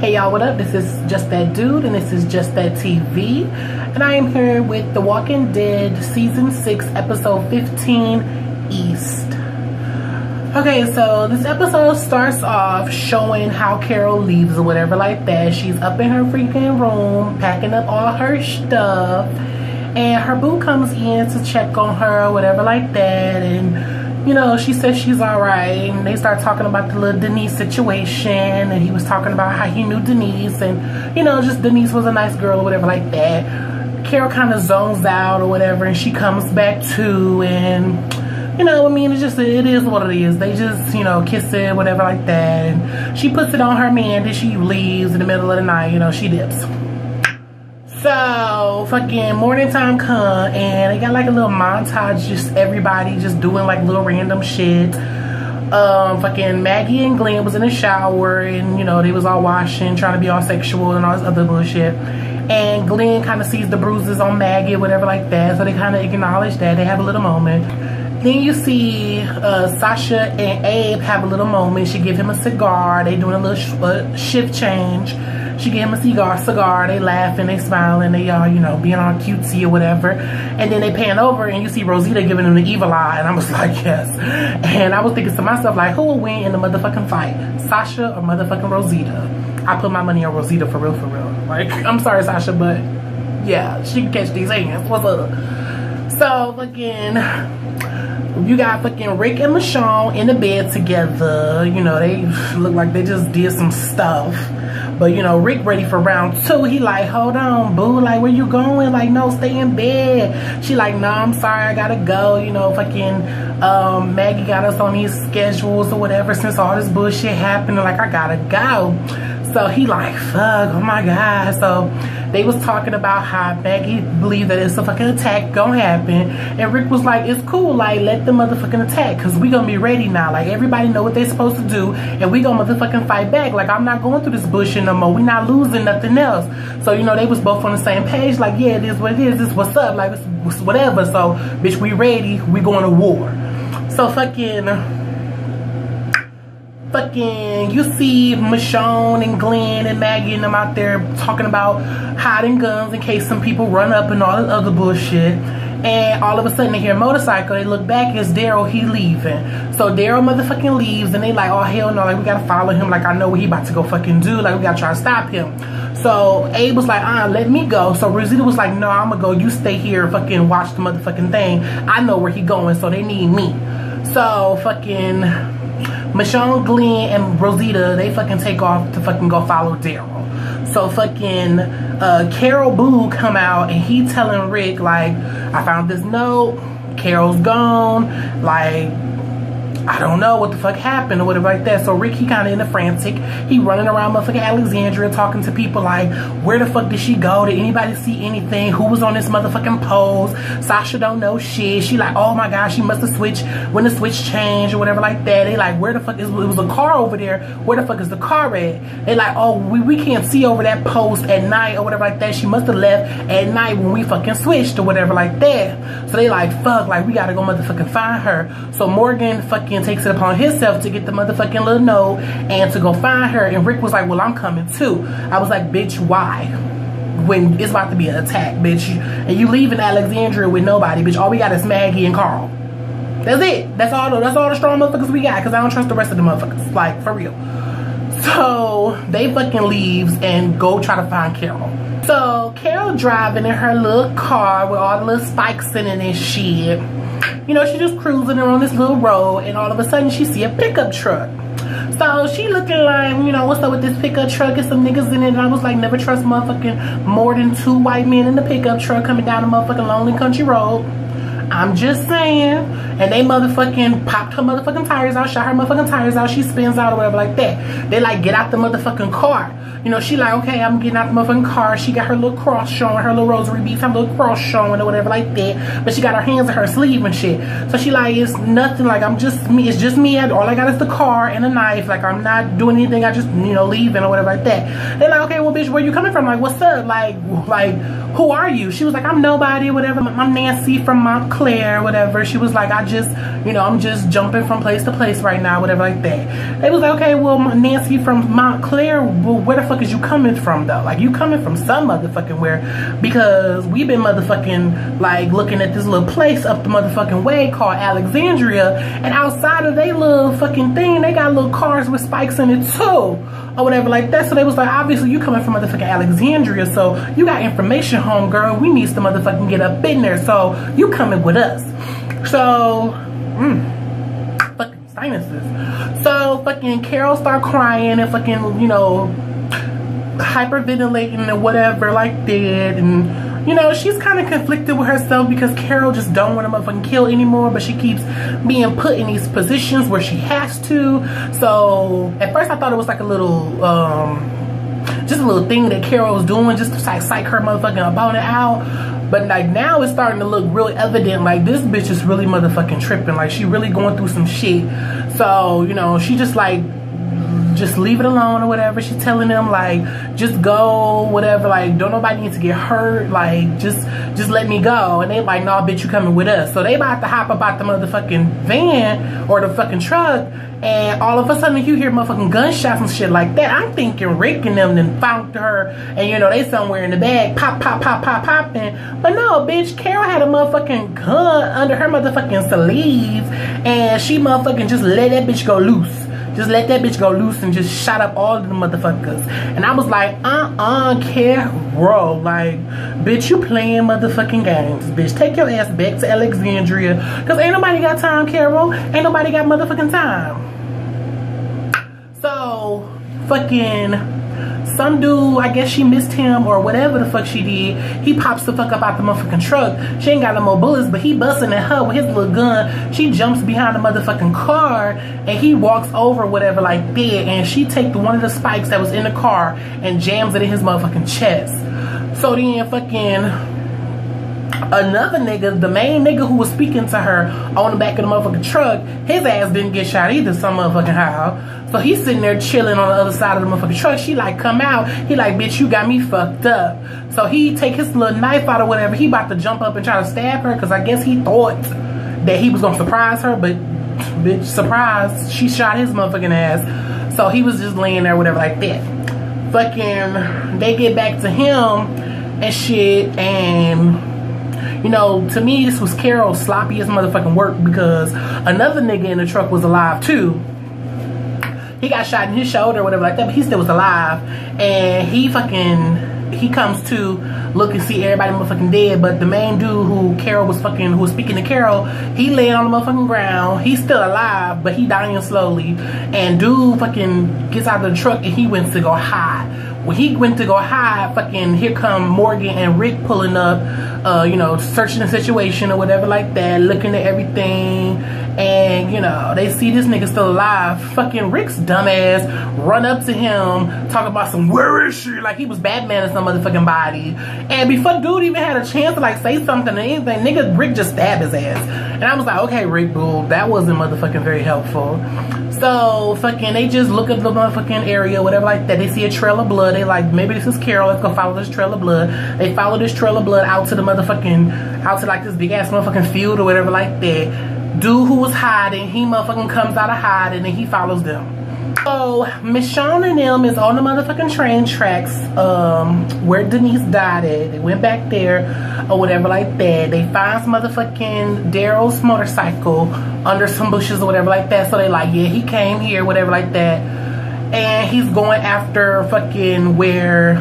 Hey y'all, what up? This is Just That Dude and this is Just That TV, and I am here with The Walking Dead Season 6 Episode 15 East. Okay, so this episode starts off showing how Carol leaves or whatever like that. She's up in her freaking room packing up all her stuff, and her boo comes in to check on her or whatever like that, and you know, she says she's alright, and they start talking about the little Denise situation, and he was talking about how he knew Denise, and you know, just Denise was a nice girl or whatever like that. Carol kind of zones out or whatever, and she comes back to, and you know, I mean, it is what it is. They just, you know, kiss it, whatever like that, and she puts it on her man, then she leaves in the middle of the night, you know, she dips. So fucking morning time come, and they got like a little montage, just everybody just doing like little random shit. Fucking Maggie and Glenn was in the shower, and you know, they was all washing, trying to be all sexual and all this other bullshit. And Glenn kind of sees the bruises on Maggie, whatever like that, so they kind of acknowledge that. They have a little moment. Then you see Sasha and Abe have a little moment. She give him a cigar. They doing a little shift change. She gave him a cigar, they laughing, they smiling, they all, you know, being all cutesy or whatever. And then they pan over and you see Rosita giving him the evil eye, and I was like, yes. And I was thinking to myself, like, who will win in the motherfucking fight? Sasha or motherfucking Rosita? I put my money on Rosita for real, for real. Like, I'm sorry, Sasha, but yeah, she can catch these hands. What's up? So, fucking, you got fucking Rick and Michonne in the bed together. You know, they look like they just did some stuff. But, you know, Rick ready for round 2. He like, hold on, boo. Like, where you going? Like, no, stay in bed. She like, no, I'm sorry. I gotta go. You know, fucking Maggie got us on these schedules or whatever since all this bullshit happened. Like, I gotta go. So he like, fuck, oh my God. So they was talking about how Maggie believed that it's a fucking attack gonna happen. And Rick was like, it's cool. Like, let the motherfucking attack. Because we gonna be ready now. Like, everybody know what they supposed to do. And we gonna motherfucking fight back. Like, I'm not going through this bullshit no more. We not losing nothing else. So, you know, they was both on the same page. Like, yeah, it is what it is. This what's up. Like, it's whatever. So, bitch, we ready. We going to war. So, fucking, you see Michonne and Glenn and Maggie and them out there talking about hiding guns in case some people run up and all this other bullshit. And all of a sudden they hear a motorcycle. They look back, it's Daryl. He leaving. So Daryl motherfucking leaves, and they like, oh hell no, like we gotta follow him. Like, I know what he about to go fucking do. Like, we gotta try to stop him. So Abe was like, let me go. So Rosita was like, no, I'm gonna go. You stay here, fucking watch the motherfucking thing. I know where he going, so they need me. So fucking Michonne, Glenn, and Rosita, they fucking take off to fucking go follow Daryl. So fucking Carol Boo come out, and he telling Rick, like, I found this note, Carol's gone, like, I don't know what the fuck happened or whatever like that. So Rick, he kind of in a frantic. He running around motherfucking Alexandria talking to people like, where the fuck did she go? Did anybody see anything? Who was on this motherfucking pose? Sasha don't know shit. She like, oh my God, she must have switched when the switch changed or whatever like that. They like, where the fuck is, it was a car over there. Where the fuck is the car at? They like, oh, we can't see over that post at night or whatever like that. She must have left at night when we fucking switched or whatever like that. So they like, fuck, like we gotta go motherfucking find her. So Morgan fucking takes it upon himself to get the motherfucking little note and to go find her. And Rick was like, well, I'm coming too. I was like, bitch, why? When it's about to be an attack, bitch, and you leaving Alexandria with nobody, bitch. All we got is Maggie and Carl. That's it. That's all the strong motherfuckers we got, because I don't trust the rest of the motherfuckers. Like, for real. So they fucking leaves and go try to find Carol. So Carol driving in her little car with all the little spikes in it and shit. You know, she just cruising around this little road, and all of a sudden she see a pickup truck. So she looking like, you know, what's up with this pickup truck and some niggas in it. And I was like, never trust motherfucking more than 2 white men in the pickup truck coming down the motherfucking lonely country road. I'm just saying. And they motherfucking popped her motherfucking tires out, shot her motherfucking tires out, she spins out or whatever like that. They like, get out the motherfucking car. You know, she like, okay, I'm getting out the motherfucking car. She got her little cross showing, her little rosary beads, her little cross showing or whatever like that. But she got her hands in her sleeve and shit. So she like, it's nothing, like, I'm just me. It's just me. All I got is the car and a knife. Like, I'm not doing anything. I just, you know, leaving or whatever like that. They're like, okay, well, bitch, where you coming from? Like, what's up? Like, who are you? She was like, I'm nobody, whatever. I'm Nancy from Montclair, whatever. She was like, I just, you know, I'm just jumping from place to place right now, whatever like that. They was like, okay, well, Nancy from Montclair, well, where the fuck is you coming from though? Like, you coming from some motherfucking where, because we've been motherfucking like looking at this little place up the motherfucking way called Alexandria, and outside of they little fucking thing, they got little cars with spikes in it too, or whatever like that. So they was like, obviously you coming from motherfucking Alexandria, so you got information, home girl. We need to motherfucking get up in there, so you coming with us. So fucking sinuses. So fucking Carol start crying and fucking, you know, hyperventilating and whatever like that. And you know, she's kind of conflicted with herself because Carol just don't want to motherfucking kill anymore, but she keeps being put in these positions where she has to. So at first I thought it was like a little just a little thing that Carol was doing just to like psych her motherfucking opponent out. But like now it's starting to look really evident, like this bitch is really motherfucking tripping, like she really going through some shit. So, you know, she just like, just leave it alone or whatever. She's telling them like, just go, whatever, like don't nobody need to get hurt, like just let me go. And they like, nah bitch, you coming with us. So they about to hop about the motherfucking van or the fucking truck, and all of a sudden you hear motherfucking gunshots and shit like that. I'm thinking Rick and them then found her, and you know they somewhere in the bag, pop popping. But no bitch, Carol had a motherfucking gun under her motherfucking sleeve, and she motherfucking just let that bitch go loose. Just let that bitch go loose and just shot up all of the motherfuckers. And I was like, Carol, like, bitch, you playing motherfucking games, bitch. Take your ass back to Alexandria, cause ain't nobody got time, Carol. Ain't nobody got motherfucking time. So fucking some dude, I guess she missed him or whatever the fuck she did, he pops the fuck up out the motherfucking truck. She ain't got no more bullets, but he busting at her with his little gun. She jumps behind the motherfucking car and he walks over whatever like that, and she take one of the spikes that was in the car and jams it in his motherfucking chest. So then fucking another nigga, the main nigga who was speaking to her on the back of the motherfucking truck, his ass didn't get shot either, some motherfucking how. So he's sitting there chilling on the other side of the motherfucking truck. She like, come out. He like, bitch, you got me fucked up. So he take his little knife out or whatever. He about to jump up and try to stab her, because I guess he thought that he was gonna surprise her, but bitch, surprise, she shot his motherfucking ass. So he was just laying there, whatever like that. Fucking, they get back to him and shit, and you know, to me, this was Carol's sloppiest motherfucking work, because another nigga in the truck was alive too. He got shot in his shoulder or whatever like that, but he still was alive. And he comes to look and see everybody motherfucking dead. But the main dude who was speaking to Carol, he laying on the motherfucking ground. He's still alive, but he dying slowly. And dude fucking gets out of the truck and he went to go hide. When he went to go hide, fucking here come Morgan and Rick pulling up, you know, searching the situation or whatever like that, looking at everything. And, you know, they see this nigga still alive. Fucking Rick's dumbass run up to him, talking about some, where is she? Like he was Batman in some motherfucking body. And before dude even had a chance to like say something or anything, nigga, Rick just stabbed his ass. And I was like, okay, Rick, boo, that wasn't motherfucking very helpful. So fucking they just look at the motherfucking area, whatever like that. They see a trail of blood. They like, maybe this is Carol, let's go follow this trail of blood. They follow this trail of blood out to the motherfucking, out to like this big ass motherfucking field or whatever like that. Dude who was hiding, he motherfucking comes out of hiding and he follows them. So Michonne and them is on the motherfucking train tracks where Denise died at. They went back there or whatever like that. They find some motherfucking Daryl's motorcycle under some bushes or whatever like that. So they like, yeah, he came here, whatever like that. And he's going after fucking where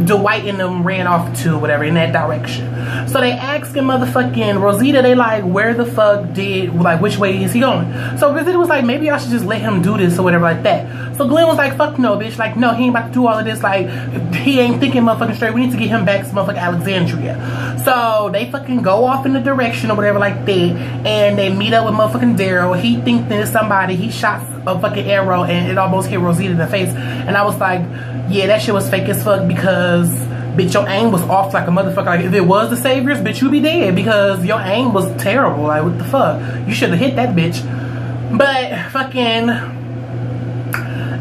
Dwight and them ran off to, whatever, in that direction. So they asking motherfucking Rosita, they like, where the fuck did, like, which way is he going? So Rosita was like, maybe I should just let him do this or whatever like that. So Glenn was like, fuck no, bitch. Like, no, he ain't about to do all of this. Like, he ain't thinking motherfucking straight. We need to get him back to motherfucking Alexandria. So they fucking go off in the direction or whatever like that. And they meet up with motherfucking Daryl. He thinks that it's somebody. He shot a fucking arrow and it almost hit Rosita in the face. And I was like, yeah, that shit was fake as fuck, because bitch, your aim was off like a motherfucker. Like, if it was the Saviors, bitch, you'd be dead, because your aim was terrible. Like, what the fuck? You should have hit that bitch. But fucking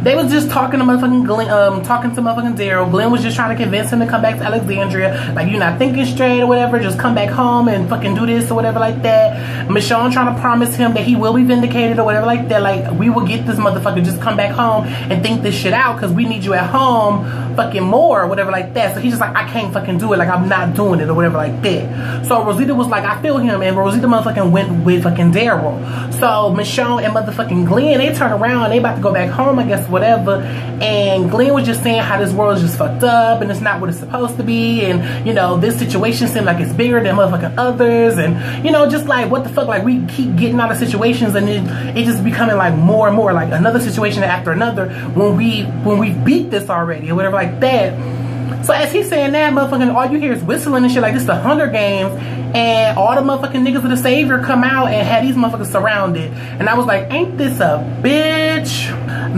They was just talking to motherfucking Glenn, talking to motherfucking Daryl. Glenn was just trying to convince him to come back to Alexandria. Like, you're not thinking straight or whatever. Just come back home and fucking do this or whatever like that. Michonne trying to promise him that he will be vindicated or whatever like that. Like, we will get this motherfucker. Just come back home and think this shit out because we need you at home fucking more or whatever like that. So he's just like, I can't fucking do it. Like, I'm not doing it or whatever like that. So Rosita was like, I feel him. And Rosita motherfucking went with fucking Daryl. So Michonne and motherfucking Glenn, they turn around. They about to go back home, I guess, whatever. And Glenn was just saying how this world is just fucked up and it's not what it's supposed to be. And, you know, this situation seems like it's bigger than motherfucking others. And, you know, just like, what the fuck? Like, we keep getting out of situations and it just becoming like more and more like another situation after another when we beat this already or whatever like that. So as he's saying that, motherfucking, all you hear is whistling and shit like this the Hunger Games, and all the motherfucking niggas of the Savior come out and had these motherfuckers surrounded. And I was like, ain't this a bitch?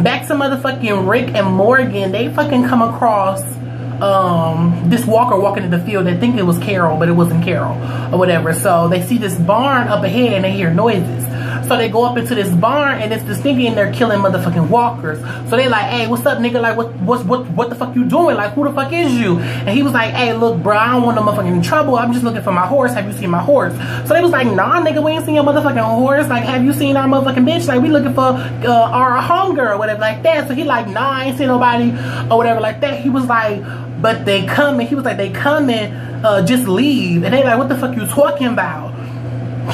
Back to motherfucking Rick and Morgan, they fucking come across this walker walking in the field. They think it was Carol, but it wasn't Carol or whatever. So they see this barn up ahead and they hear noises. So they go up into this barn and it's this nigga in there killing motherfucking walkers. So they like, hey, what's up, nigga? Like, what the fuck you doing? Like, who the fuck is you? And he was like, hey, look, bro, I don't want no motherfucking trouble. I'm just looking for my horse. Have you seen my horse? So they was like, nah, nigga, we ain't seen your motherfucking horse. Like, have you seen our motherfucking bitch? Like, we looking for our hunger or whatever like that. So he like, nah, I ain't seen nobody or whatever like that. He was like, but they coming. He was like, they coming, just leave. And they like, what the fuck you talking about?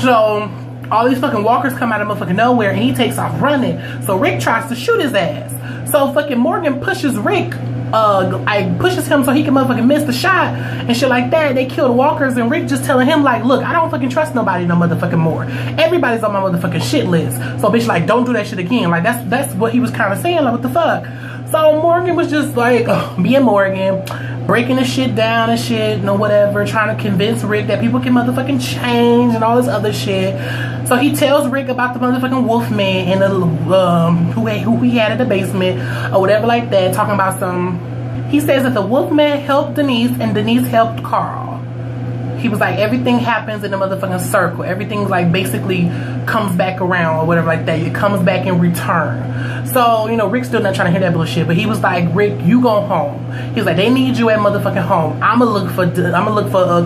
So all these fucking walkers come out of motherfucking nowhere and he takes off running. So Rick tries to shoot his ass. So fucking Morgan pushes Rick, pushes him so he can motherfucking miss the shot and shit like that. They kill the walkers and Rick just telling him like, look, I don't fucking trust nobody no motherfucking more. Everybody's on my motherfucking shit list. So bitch, like, don't do that shit again. Like, that's what he was kind of saying. Like, what the fuck? So Morgan was just like, being Morgan, breaking the shit down and shit, and whatever, trying to convince Rick that people can motherfucking change and all this other shit. So he tells Rick about the motherfucking Wolfman and the who he had in the basement or whatever like that, talking about some. He says that the Wolfman helped Denise and Denise helped Carl. He was like, everything happens in the motherfucking circle. Everything like basically comes back around or whatever like that. It comes back in return. So, you know, Rick's still not trying to hear that bullshit, but he was like, Rick, you go home. He was like, they need you at motherfucking home. I'ma look for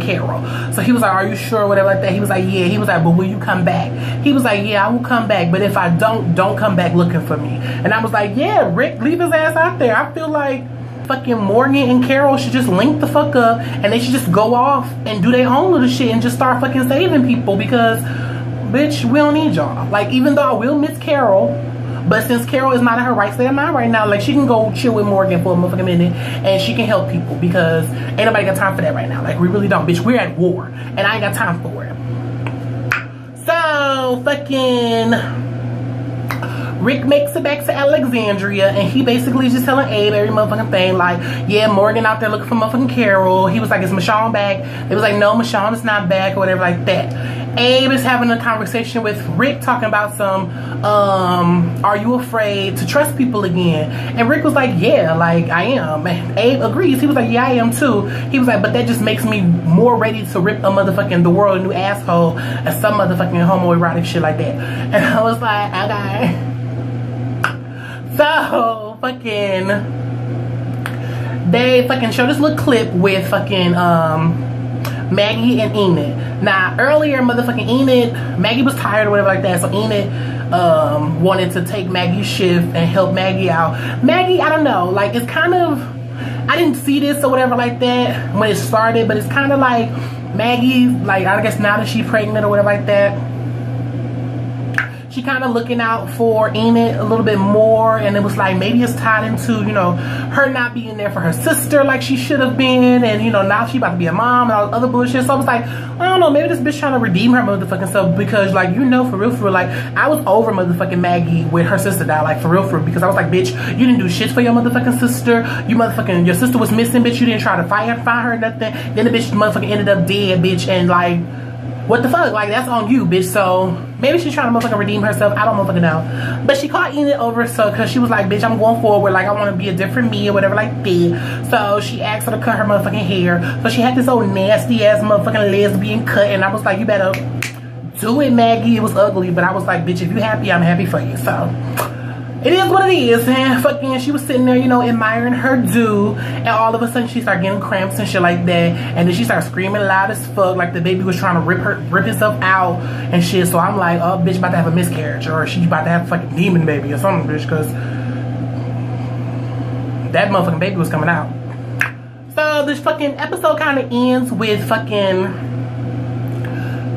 Carol. So he was like, are you sure? Whatever like that. He was like, yeah. He was like, but will you come back? He was like, yeah, I will come back. But if I don't come back looking for me. And I was like, yeah, Rick, leave his ass out there. I feel like fucking Morgan and Carol should just link the fuck up and they should just go off and do their own little shit and just start fucking saving people because, bitch, we don't need y'all. Like, even though I will miss Carol, but since Carol is not in her right state of mind right now, like, she can go chill with Morgan for a motherfucking minute and she can help people because ain't nobody got time for that right now. Like, we really don't, bitch. We're at war and I ain't got time for it. So, fucking Rick makes it back to Alexandria and he basically is just telling Abe every motherfucking thing. Like, yeah, Morgan out there looking for motherfucking Carol. He was like, is Michonne back? They was like, no, Michonne is not back or whatever like that. Abe is having a conversation with Rick talking about some, are you afraid to trust people again? And Rick was like, yeah, like I am. And Abe agrees. He was like, yeah, I am too. He was like, but that just makes me more ready to rip a motherfucking the world a new asshole and some motherfucking homoerotic shit like that. And I was like, okay. So, fucking, they fucking show this little clip with fucking, Maggie and Enid. Now, earlier, motherfucking Enid, Maggie was tired or whatever like that, so Enid, wanted to take Maggie's shift and help Maggie out. Maggie, I don't know, like, it's kind of, I didn't see this or whatever like that when it started, but it's kind of like Maggie, like, I guess now that she's pregnant or whatever like that, she kind of looking out for Enid a little bit more, and it was like maybe it's tied into, you know, her not being there for her sister like she should have been, and you know, now she about to be a mom and all this other bullshit. So I was like, I don't know, maybe this bitch trying to redeem her motherfucking self because, like, you know, for real, like, I was over motherfucking Maggie when her sister died, like, for real, because I was like, bitch, you didn't do shit for your motherfucking sister. Your sister was missing, bitch. You didn't try to find her, nothing. Then the bitch motherfucking ended up dead, bitch, and like, what the fuck? Like, that's on you, bitch. So maybe she's trying to motherfucking redeem herself. I don't motherfucking know. But she called Enid over, so because she was like, bitch, I'm going forward. Like, I want to be a different me or whatever like that. So she asked her to cut her motherfucking hair. So she had this old nasty ass motherfucking lesbian cut, and I was like, you better do it, Maggie. It was ugly, but I was like, bitch, if you happy, I'm happy for you. So it is what it is. And fucking, she was sitting there, you know, admiring her dude, and all of a sudden she started getting cramps and shit like that, and then she started screaming loud as fuck, like the baby was trying to rip himself out and shit. So I'm like, oh, bitch about to have a miscarriage, or she's about to have a fucking demon baby or something, bitch, because that motherfucking baby was coming out. So this fucking episode kind of ends with fucking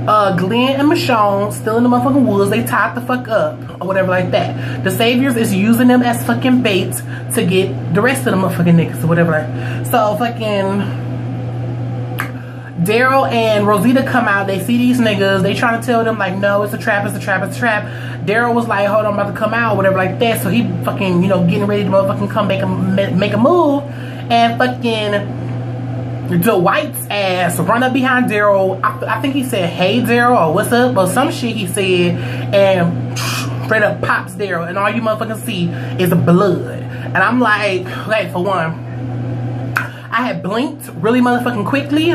Glenn and Michonne still in the motherfucking woods. They tied the fuck up or whatever like that. The Saviors is using them as fucking bait to get the rest of the motherfucking niggas or whatever. So fucking Daryl and Rosita come out. They see these niggas. They trying to tell them like, no, it's a trap, it's a trap, it's a trap. Daryl was like, hold on, I'm about to come out, whatever like that. So he fucking, you know, getting ready to motherfucking come make a move, and fucking Dwight's ass run up behind Daryl. I think he said, hey Daryl, or what's up, or some shit he said, and straight up pops Daryl, and all you motherfuckers see is blood. And I'm like, for one, I had blinked really motherfucking quickly,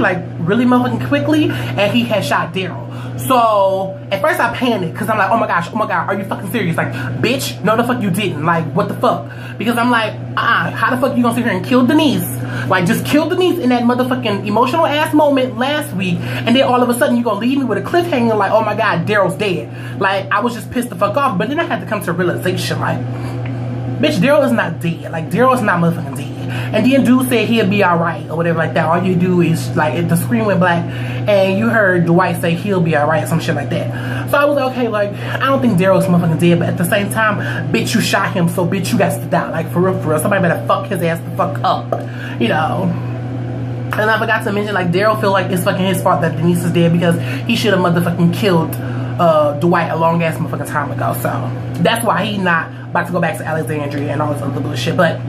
and he had shot Daryl. So at first I panicked because I'm like, oh my gosh, are you fucking serious? Like, bitch, no the fuck you didn't. Like, what the fuck? Because I'm like, how the fuck you gonna sit here and kill Denise? Like, just kill Denise in that motherfucking emotional ass moment last week, and then all of a sudden you gonna leave me with a cliffhanger like, oh my god, Daryl's dead. Like, I was just pissed the fuck off. But then I had to come to a realization, like, bitch, Daryl is not dead. Like, Daryl is not motherfucking dead. And then dude said he'll be alright or whatever like that. All you do is, like, the screen went black and you heard Dwight say he'll be alright, some shit like that. So I was like, okay, like, I don't think Daryl's motherfucking dead, but at the same time, bitch, you shot him, so bitch, you got to die. Like, for real, somebody better fuck his ass the fuck up, you know. And I forgot to mention, like, Daryl feel like it's fucking his fault that Denise is dead because he should have motherfucking killed Dwight a long ass motherfucking time ago. So that's why he not about to go back to Alexandria and all this other bullshit. But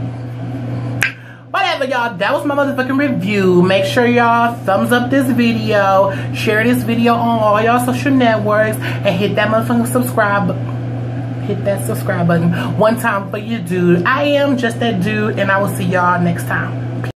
whatever, y'all, that was my motherfucking review. Make sure y'all thumbs up this video, share this video on all y'all social networks, and hit that motherfucking subscribe button one time for your dude. I am just that dude, and I will see y'all next time.